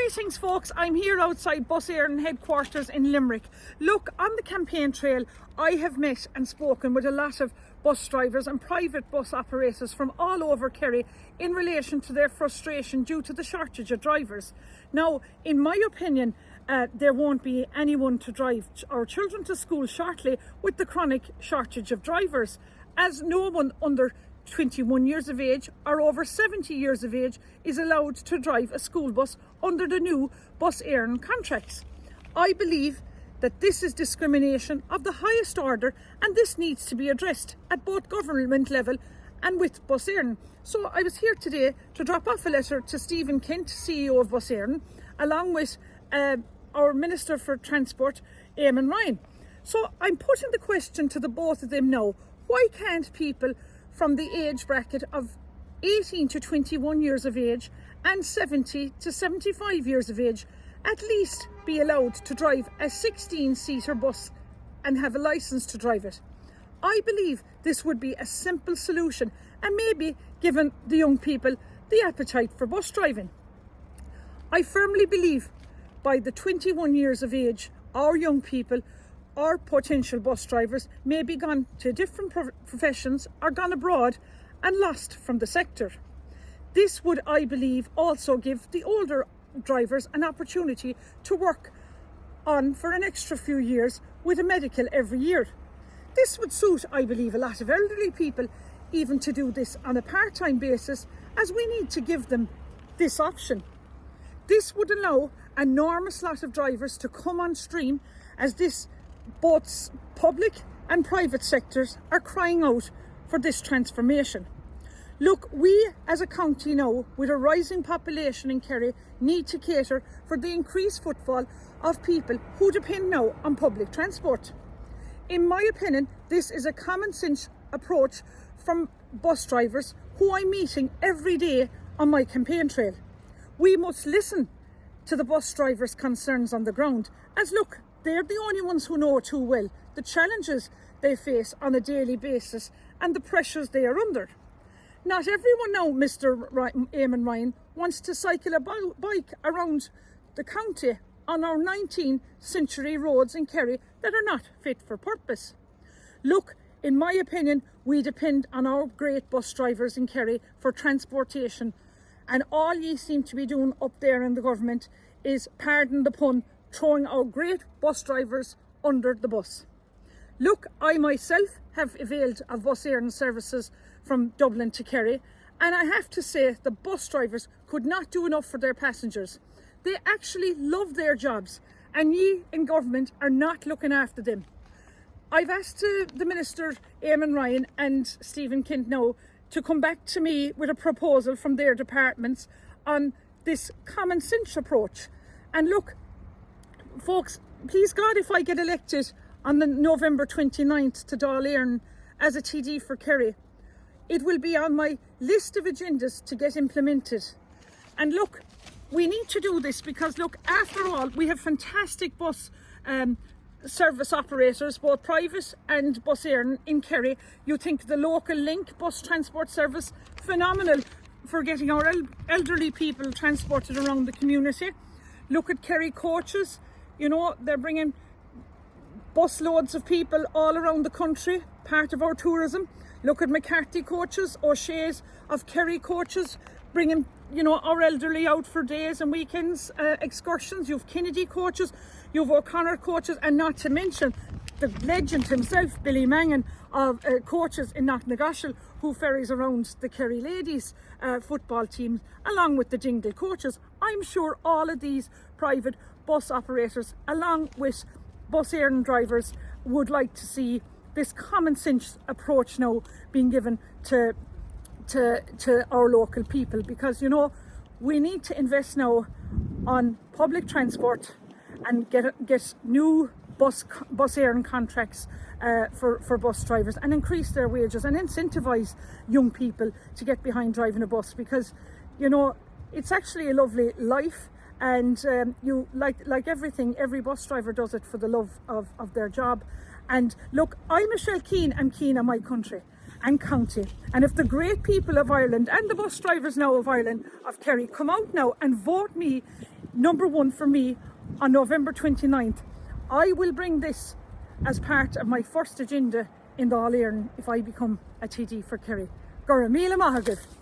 Greetings folks, I'm here outside Bus Éireann headquarters in Limerick. Look, on the campaign trail I have met and spoken with a lot of bus drivers and private bus operators from all over Kerry in relation to their frustration due to the shortage of drivers. Now, in my opinion, there won't be anyone to drive our children to school shortly with the chronic shortage of drivers, as no one under 21 years of age or over 70 years of age is allowed to drive a school bus under the new Bus Éireann contracts. I believe that this is discrimination of the highest order, and this needs to be addressed at both government level and with Bus Éireann. So I was here today to drop off a letter to Stephen Kent, CEO of Bus Éireann, along with our Minister for Transport, Eamon Ryan. So I'm putting the question to the both of them now: why can't people from the age bracket of 18 to 21 years of age and 70 to 75 years of age at least be allowed to drive a 16-seater bus and have a licence to drive it? I believe this would be a simple solution and maybe given the young people the appetite for bus driving. I firmly believe by the 21 years of age, our young people or potential bus drivers may be gone to different professions or gone abroad and lost from the sector. This would, I believe, also give the older drivers an opportunity to work on for an extra few years with a medical every year. This would suit, I believe, a lot of elderly people even to do this on a part-time basis, as we need to give them this option. This would allow an enormous lot of drivers to come on stream, as this both public and private sectors are crying out for this transformation. Look, we as a county now, with a rising population in Kerry, need to cater for the increased footfall of people who depend now on public transport. In my opinion, this is a common sense approach from bus drivers who I'm meeting every day on my campaign trail. We must listen to the bus drivers' concerns on the ground, as look, they're the only ones who know too well the challenges they face on a daily basis and the pressures they are under. Not everyone now, Mr. Eamon Ryan, wants to cycle a bike around the county on our 19th century roads in Kerry that are not fit for purpose. Look, in my opinion, we depend on our great bus drivers in Kerry for transportation, and all ye seem to be doing up there in the government is, pardon the pun, throwing our great bus drivers under the bus. Look, I myself have availed of Bus Éireann services from Dublin to Kerry, and I have to say the bus drivers could not do enough for their passengers. They actually love their jobs, and ye in government are not looking after them. I've asked the Minister, Eamon Ryan, and Stephen Kent now to come back to me with a proposal from their departments on this common sense approach. And look, folks, please God, if I get elected on the November 29th to Dáil Éireann as a TD for Kerry, it will be on my list of agendas to get implemented. And look, we need to do this because, look, after all, we have fantastic bus service operators, both private and Bus Éireann in Kerry. You think the local Link bus transport service, phenomenal for getting our elderly people transported around the community. Look at Kerry coaches, you know, they're bringing bus loads of people all around the country, part of our tourism. Look at McCarthy coaches, O'Shea's of Kerry coaches, bringing, you know, our elderly out for days and weekends, excursions. You've Kennedy coaches, you've O'Connor coaches, and not to mention the legend himself, Billy Mangan, of coaches in Knocknagoshel, who ferries around the Kerry ladies football teams, along with the Dingle coaches. I'm sure all of these private bus operators, along with Bus Éireann drivers, would like to see this common sense approach now being given to our local people, because, you know, we need to invest now on public transport and get new Bus Éireann contracts for bus drivers, and increase their wages and incentivise young people to get behind driving a bus, because, you know, it's actually a lovely life. And you like everything, every bus driver does it for the love of their job. And look, I'm Michelle Keane, I'm keen on my country. and county. And if the great people of Ireland and the bus drivers now of Ireland, of Kerry, come out now and vote me number one for me on November 29th, I will bring this as part of my first agenda in the All-Ireland if I become a TD for Kerry. Gura Míle Maith agaibh.